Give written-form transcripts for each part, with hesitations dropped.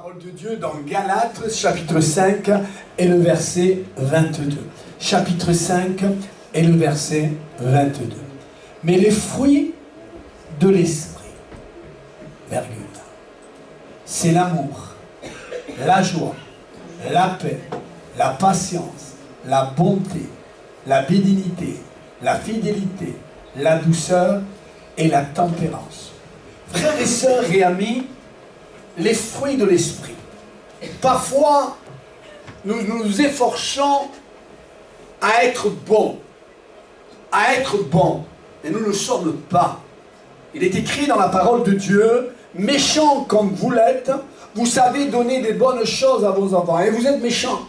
Parole de Dieu dans Galates, chapitre 5 et le verset 22. Chapitre 5 et le verset 22. Mais les fruits de l'esprit, virgule, c'est l'amour, la joie, la paix, la patience, la bonté, la bénignité, la fidélité, la douceur et la tempérance. Frères et sœurs et amis, les fruits de l'esprit. Parfois, nous nous efforçons à être bons, mais nous ne le sommes pas. Il est écrit dans la parole de Dieu, méchants comme vous l'êtes, vous savez donner des bonnes choses à vos enfants, et vous êtes méchants.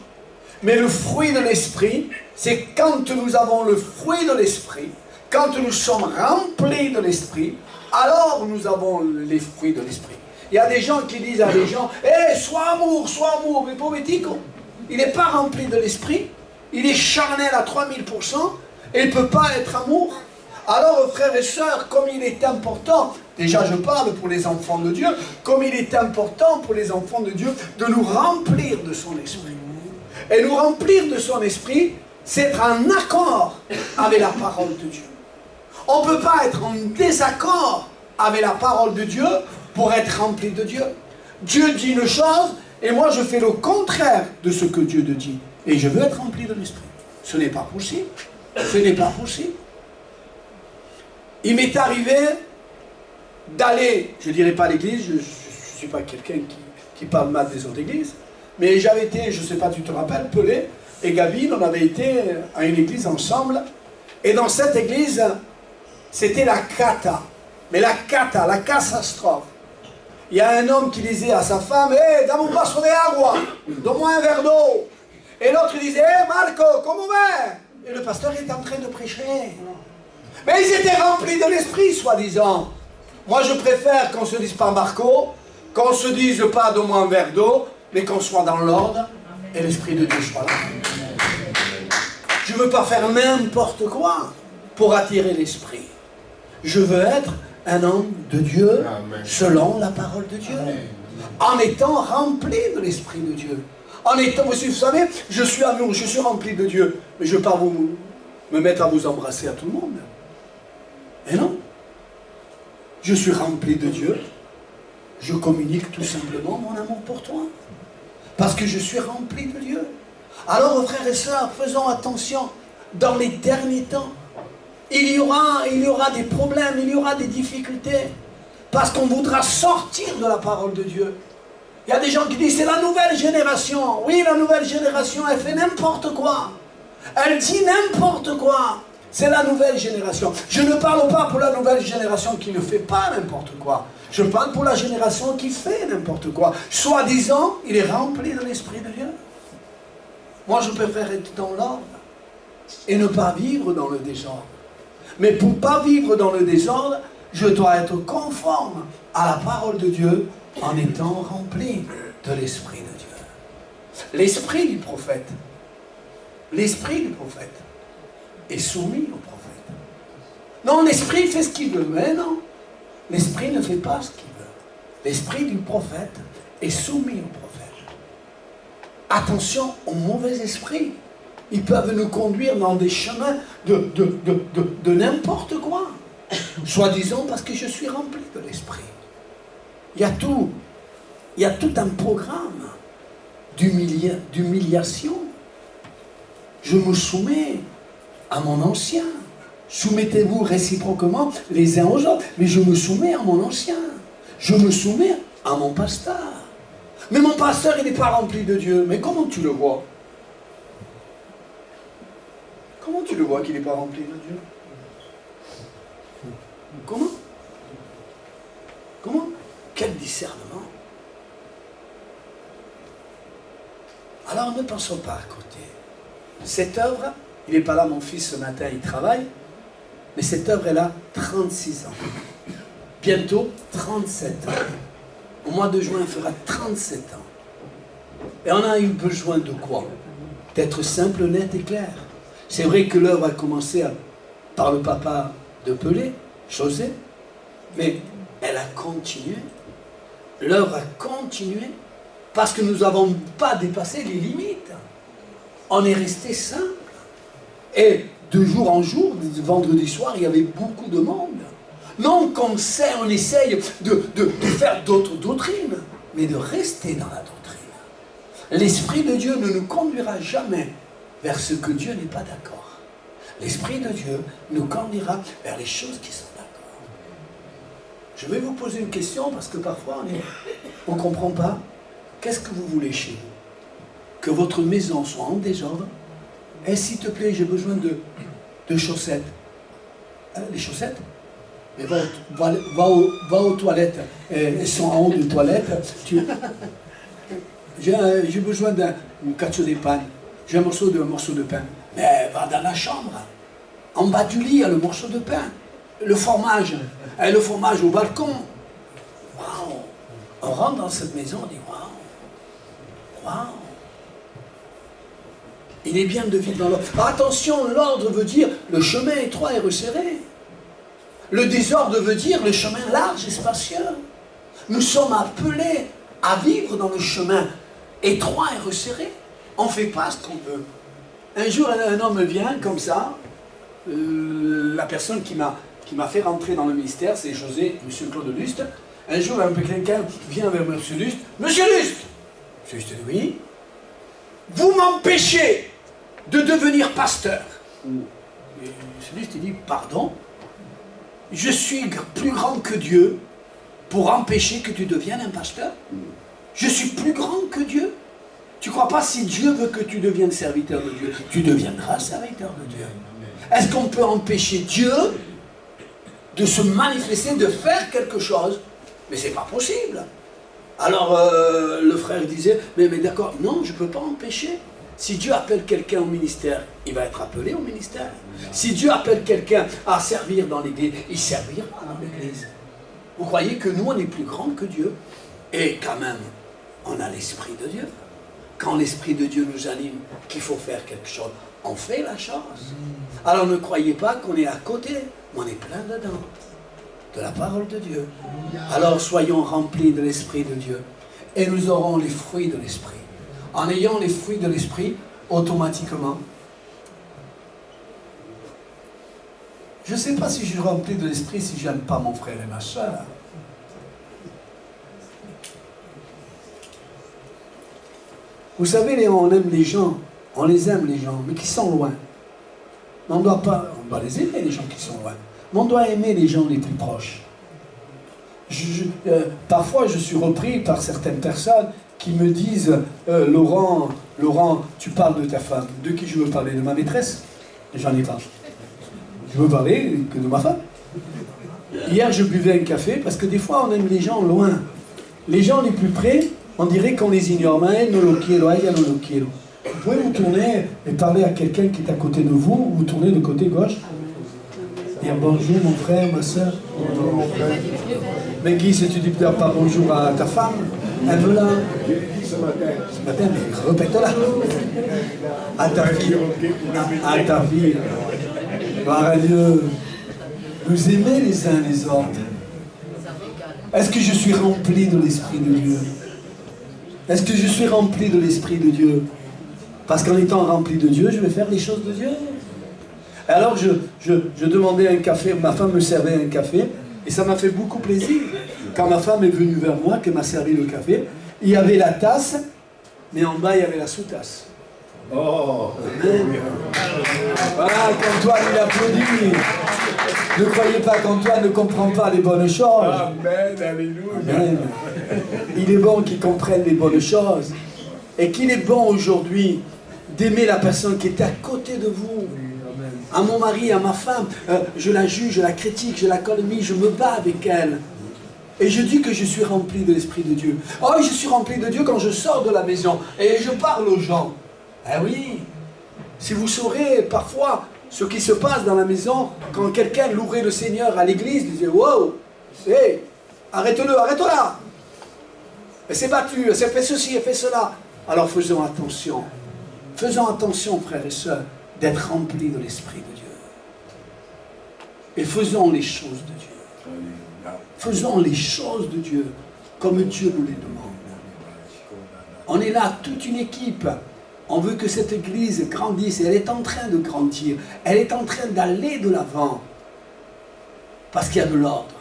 Mais le fruit de l'esprit, c'est quand nous avons le fruit de l'esprit, quand nous sommes remplis de l'esprit, alors nous avons les fruits de l'esprit. Il y a des gens qui disent à des gens, hey, sois amour, mais pauvre tico, il n'est pas rempli de l'esprit, il est charnel à 3000%, et il ne peut pas être amour. Alors, frères et sœurs, comme il est important, déjà je parle pour les enfants de Dieu, comme il est important pour les enfants de Dieu de nous remplir de son esprit. Et nous remplir de son esprit, c'est être en accord avec la parole de Dieu. On ne peut pas être en désaccord avec la parole de Dieu pour être rempli de Dieu. Dieu dit une chose, et moi je fais le contraire de ce que Dieu te dit. Et je veux être rempli de l'esprit. Ce n'est pas possible. Ce n'est pas possible. Il m'est arrivé d'aller, je ne dirais pas à l'église, je ne suis pas quelqu'un qui parle mal des autres églises, mais j'avais été, je ne sais pas, tu te rappelles, Pelé et Gavin, on avait été à une église ensemble, et dans cette église, c'était la cata. Mais la cata, la catastrophe. Il y a un homme qui disait à sa femme, hey, dame un vaso de agua, donne-moi un verre d'eau. Et l'autre disait, hey Marco, comment va? Et le pasteur est en train de prêcher. Mais ils étaient remplis de l'esprit, soi-disant. Moi, je préfère qu'on ne se dise pas Marco, qu'on ne se dise pas donne-moi un verre d'eau, mais qu'on soit dans l'ordre et l'esprit de Dieu soit là. Je ne veux pas faire n'importe quoi pour attirer l'esprit. Je veux être un homme de Dieu selon la parole de Dieu. En étant rempli de l'esprit de Dieu. En étant, vous savez, je suis amour, je suis rempli de Dieu. Mais je ne veux pas me mettre à vous embrasser à tout le monde. Et non. Je suis rempli de Dieu. Je communique tout simplement mon amour pour toi. Parce que je suis rempli de Dieu. Alors, frères et sœurs, faisons attention. Dans les derniers temps, il y aura des problèmes, il y aura des difficultés. Parce qu'on voudra sortir de la parole de Dieu. Il y a des gens qui disent, c'est la nouvelle génération. Oui, la nouvelle génération, elle fait n'importe quoi. Elle dit n'importe quoi. C'est la nouvelle génération. Je ne parle pas pour la nouvelle génération qui ne fait pas n'importe quoi. Je parle pour la génération qui fait n'importe quoi. Soi-disant, il est rempli de l'Esprit de Dieu. Moi, je préfère être dans l'ordre et ne pas vivre dans le désordre. Mais pour ne pas vivre dans le désordre, je dois être conforme à la parole de Dieu en étant rempli de l'Esprit de Dieu. L'Esprit du prophète est soumis au prophète. Non, l'Esprit fait ce qu'il veut, mais non. L'Esprit ne fait pas ce qu'il veut. L'Esprit du prophète est soumis au prophète. Attention aux mauvais esprits. Ils peuvent nous conduire dans des chemins de n'importe quoi. Soi-disant parce que je suis rempli de l'Esprit. Il y a tout un programme d'humiliation. Je me soumets à mon ancien. Soumettez-vous réciproquement les uns aux autres. Mais je me soumets à mon ancien. Je me soumets à mon pasteur. Mais mon pasteur, il n'est pas rempli de Dieu. Mais comment tu le vois? Comment tu le vois qu'il n'est pas rempli de Dieu? Comment? Quel discernement? Alors ne pensons pas à côté. Cette œuvre, il n'est pas là mon fils ce matin, il travaille, mais cette œuvre est là 36 ans. Bientôt 37 ans. Au mois de juin, il fera 37 ans. Et on a eu besoin de quoi? D'être simple, net et clair. C'est vrai que l'œuvre a commencé par le papa de Pelé, José, mais elle a continué. L'œuvre a continué Parce que nous n'avons pas dépassé les limites. On est resté saint. Et de jour en jour, vendredi soir, il y avait beaucoup de monde. Non qu'on on essaye de faire d'autres doctrines, mais de rester dans la doctrine. L'Esprit de Dieu ne nous conduira jamais vers ce que Dieu n'est pas d'accord. L'Esprit de Dieu nous conduira vers les choses qui sont d'accord. Je vais vous poser une question parce que parfois on ne comprend pas. Qu'est-ce que vous voulez chez vous? Que votre maison soit en désordre? Et s'il te plaît, j'ai besoin de chaussettes. Les chaussettes? Mais va aux toilettes. Elles sont en haut des toilettes. J'ai besoin d'un cacio de pain. J'ai un morceau de pain. Mais va dans la chambre. En bas du lit, il y a le morceau de pain. Le fromage. Le fromage au balcon. Waouh! On rentre dans cette maison, on dit waouh! Waouh! Il est bien de vivre dans l'ordre. Attention, l'ordre veut dire le chemin étroit et resserré. Le désordre veut dire le chemin large et spacieux. Nous sommes appelés à vivre dans le chemin étroit et resserré. On ne fait pas ce qu'on veut. Un jour, un homme vient comme ça. La personne qui m'a fait rentrer dans le ministère, c'est José, M. Claude Lust. Un jour, quelqu'un vient vers M. Lust. Monsieur Lust! M. Lust dit oui. Vous m'empêchez de devenir pasteur. Et M. Lust il dit pardon. Je suis plus grand que Dieu pour empêcher que tu deviennes un pasteur. Je suis plus grand que Dieu. Tu ne crois pas si Dieu veut que tu deviennes serviteur de Dieu, tu deviendras serviteur de Dieu. Est-ce qu'on peut empêcher Dieu de se manifester, de faire quelque chose? Mais ce n'est pas possible. Alors le frère disait, mais d'accord, non, je ne peux pas empêcher. Si Dieu appelle quelqu'un au ministère, il va être appelé au ministère. Si Dieu appelle quelqu'un à servir dans l'église, il servira dans l'église. Vous croyez que nous, on est plus grand que Dieu? Et quand même, on a l'Esprit de Dieu. Quand l'Esprit de Dieu nous anime, qu'il faut faire quelque chose, on fait la chose. Alors ne croyez pas qu'on est à côté, mais on est plein dedans, de la parole de Dieu. Alors soyons remplis de l'Esprit de Dieu, et nous aurons les fruits de l'Esprit. En ayant les fruits de l'Esprit, automatiquement, je ne sais pas si je suis rempli de l'Esprit, si je n'aime pas mon frère et ma soeur. Vous savez, Léon, on aime les gens, on les aime les gens, mais qui sont loin. On doit les aimer, les gens qui sont loin. Mais on doit aimer les gens les plus proches. Parfois, je suis repris par certaines personnes qui me disent Laurent, tu parles de ta femme. De qui je veux parler? De ma maîtresse? J'en ai pas. Je veux parler que de ma femme. Hier, je buvais un café parce que des fois, on aime les gens loin. Les gens les plus près, on dirait qu'on les ignore. Vous pouvez vous tourner et parler à quelqu'un qui est à côté de vous, vous tournez de côté gauche. Dire bonjour mon frère, ma soeur. Bonjour mon frère. Mais Guy, si tu dis pas bonjour à ta femme, elle veut là. Ce matin, mais répète-la. À ta fille. À ta fille. Gloire à Dieu. Vous aimez les uns les autres. Est-ce que je suis rempli de l'Esprit de Dieu? Est-ce que je suis rempli de l'Esprit de Dieu? Parce qu'en étant rempli de Dieu, je vais faire les choses de Dieu. Alors je demandais un café, ma femme me servait un café, et ça m'a fait beaucoup plaisir. Quand ma femme est venue vers moi, qu'elle m'a servi le café, il y avait la tasse, mais en bas il y avait la sous-tasse. Oh! Amen. Voilà, qu'Antoine il applaudit. Ne croyez pas qu'Antoine ne comprend pas les bonnes choses. Amen, alléluia. Amen. Il est bon qu'il comprenne les bonnes choses. Et qu'il est bon aujourd'hui d'aimer la personne qui est à côté de vous. À mon mari, à ma femme, je la juge, je la critique, je la calomnie, je me bats avec elle. Et je dis que je suis rempli de l'Esprit de Dieu. Oh, je suis rempli de Dieu quand je sors de la maison et je parle aux gens. Eh oui, si vous saurez parfois ce qui se passe dans la maison, quand quelqu'un louerait le Seigneur à l'église, disait wow, hey, arrête-le, arrête-la. Elle s'est battue, elle s'est fait ceci, elle fait cela. Alors faisons attention. Faisons attention, frères et sœurs, d'être remplis de l'Esprit de Dieu. Et faisons les choses de Dieu. Faisons les choses de Dieu comme Dieu nous les demande. On est là, toute une équipe. On veut que cette église grandisse. Et elle est en train de grandir. Elle est en train d'aller de l'avant. Parce qu'il y a de l'ordre.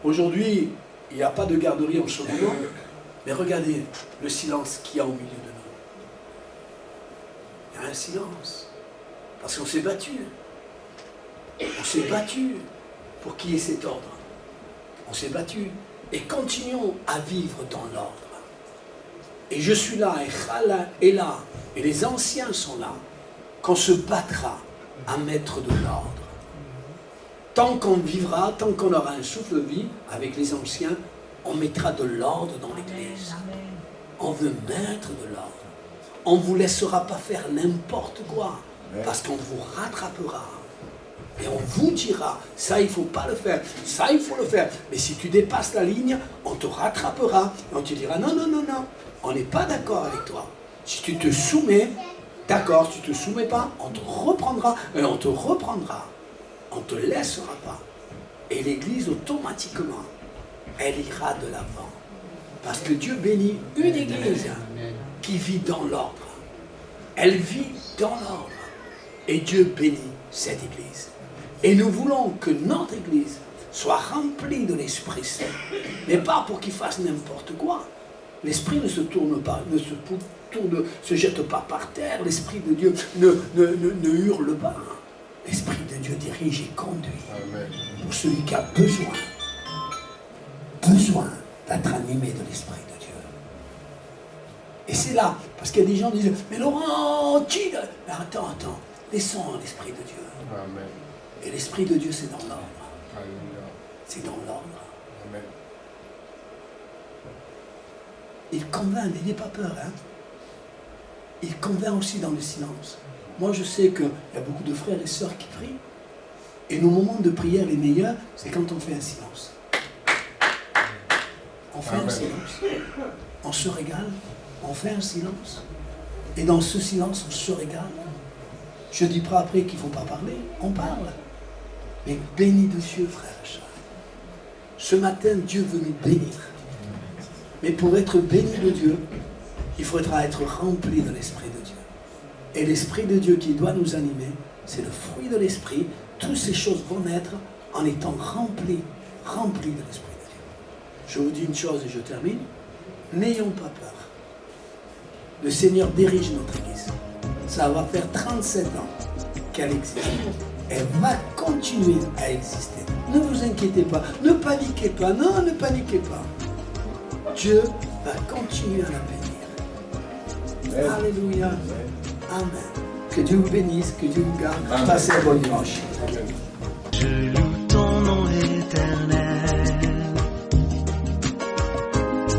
Aujourd'hui, il n'y a pas de garderie en Chaudière. Mais regardez le silence qu'il y a au milieu de nous. Il y a un silence. Parce qu'on s'est battu. On s'est battu pour qu'il y ait cet ordre. On s'est battu. Et continuons à vivre dans l'ordre. Et je suis là, et Khala est là, et les anciens sont là, qu'on se battra à mettre de l'ordre. Tant qu'on vivra, tant qu'on aura un souffle de vie avec les anciens, on mettra de l'ordre dans l'église. On veut mettre de l'ordre. On ne vous laissera pas faire n'importe quoi, parce qu'on vous rattrapera. Et on vous dira, ça il ne faut pas le faire, ça il faut le faire. Mais si tu dépasses la ligne, on te rattrapera. Et on te dira, non, non, non, non, on n'est pas d'accord avec toi. Si tu te soumets, d'accord, si tu ne te soumets pas, on te reprendra, et on te reprendra. On ne te laissera pas. Et l'Église, automatiquement, elle ira de l'avant. Parce que Dieu bénit une Église qui vit dans l'ordre. Elle vit dans l'ordre. Et Dieu bénit cette Église. Et nous voulons que notre Église soit remplie de l'Esprit Saint. Mais pas pour qu'il fasse n'importe quoi. L'Esprit ne se tourne pas, se jette pas par terre. L'Esprit de Dieu ne hurle pas. L'Esprit de Dieu dirige et conduit. Amen. Pour celui qui a besoin d'être animé de l'Esprit de Dieu. Et c'est là, parce qu'il y a des gens qui disent, mais Laurent, attends, laissons l'Esprit de Dieu. Amen. Et l'Esprit de Dieu, c'est dans l'ordre. C'est dans l'ordre. Amen. Il convainc, n'ayez pas peur. Hein? Il convainc aussi dans le silence. Moi, je sais qu'il y a beaucoup de frères et sœurs qui prient. Et nos moments de prière les meilleurs, c'est quand on fait un silence. On fait un silence. On se régale. On fait un silence. Et dans ce silence, on se régale. Je ne dis pas après qu'il ne faut pas parler. On parle. Mais béni de Dieu, frère et sœur. Ce matin, Dieu veut nous bénir. Mais pour être béni de Dieu, il faudra être rempli de l'Esprit de Dieu. Et l'Esprit de Dieu qui doit nous animer, c'est le fruit de l'Esprit. Toutes ces choses vont naître en étant remplis de l'Esprit de Dieu. Je vous dis une chose et je termine. N'ayons pas peur. Le Seigneur dirige notre Église. Ça va faire 37 ans qu'elle existe. Elle va continuer à exister. Ne vous inquiétez pas. Ne paniquez pas. Non, ne paniquez pas. Dieu va continuer à la bénir. Alléluia. Amen. Que Dieu vous bénisse, que Dieu vous garde. Passez un bon dimanche. Je loue ton nom éternel.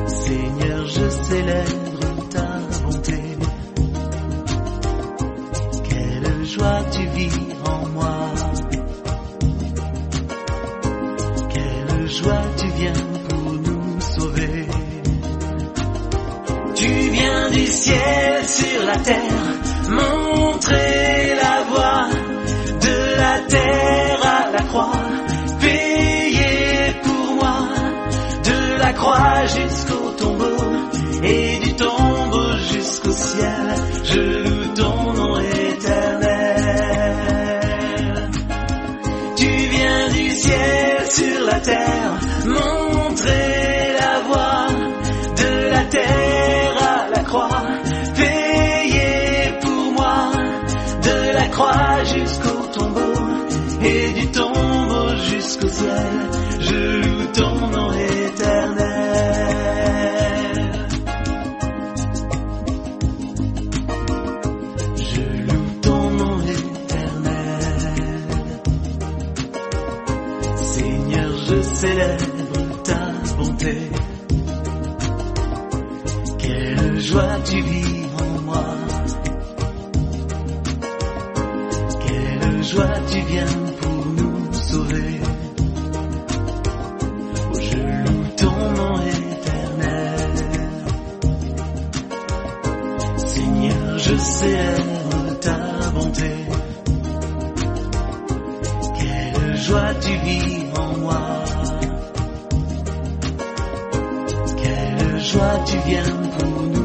Seigneur, je célèbre ta bonté. Quelle joie tu vis en moi. Quelle joie tu viens pour nous sauver. Tu viens du ciel sur la terre, montrer la voie de la terre à la croix, payer pour moi, de la croix jusqu'au tombeau, et du tombeau jusqu'au ciel, je loue ton nom éternel. Tu viens du ciel sur la terre, montrer la voie de la terre à la croix, payer pour moi, de la croix jusqu'au tombeau, et du tombeau jusqu'au ciel, je loue ton nom éternel. Je loue ton nom éternel. Seigneur, je célèbre ta bonté. Quelle joie tu vis en moi. Quelle joie tu viens pour nous sauver. Oh, je loue ton nom éternel. Seigneur, je célèbre ta bonté. Quelle joie tu vis en moi. joie que tu viennes pour nous.